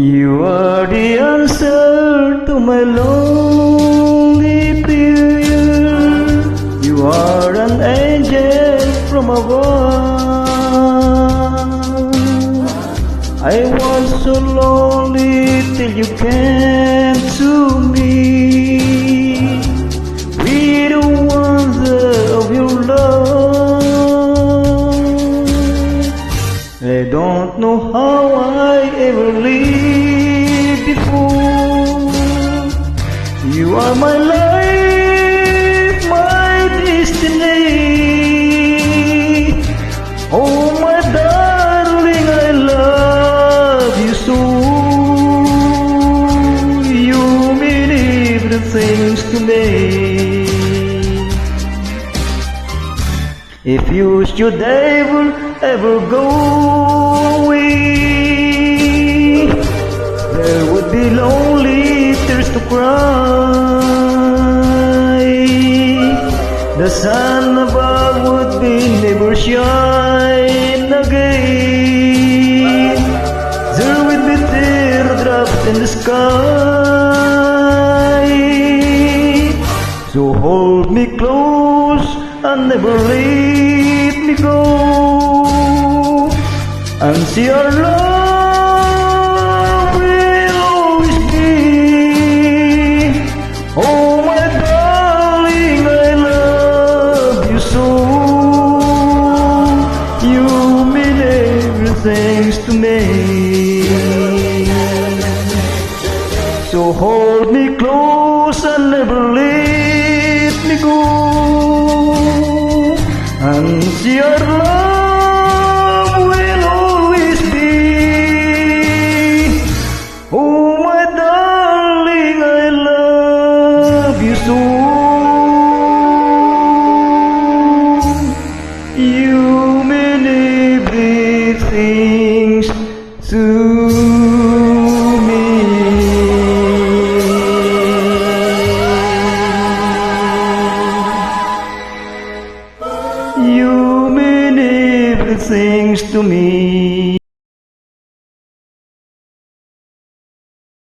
You are the answer to my lonely prayer. You are an angel from above. I was so lonely till you came to me with the wonder of your love. I don't know how I ever lived before. You are my life, my destiny. Oh my darling, I love you so. You mean everything to me. If you should ever go away, there would be lonely tears to cry. The sun above would be never shine again. There would be teardrops in the sky. So hold me close and never let me go, and see our love will always be. Oh my darling, I love you so. You mean everything to me. So hold me close and never let me go, and see our love will always be. Oh my darling, I love you so. You mean everything to me. You mean everything to me.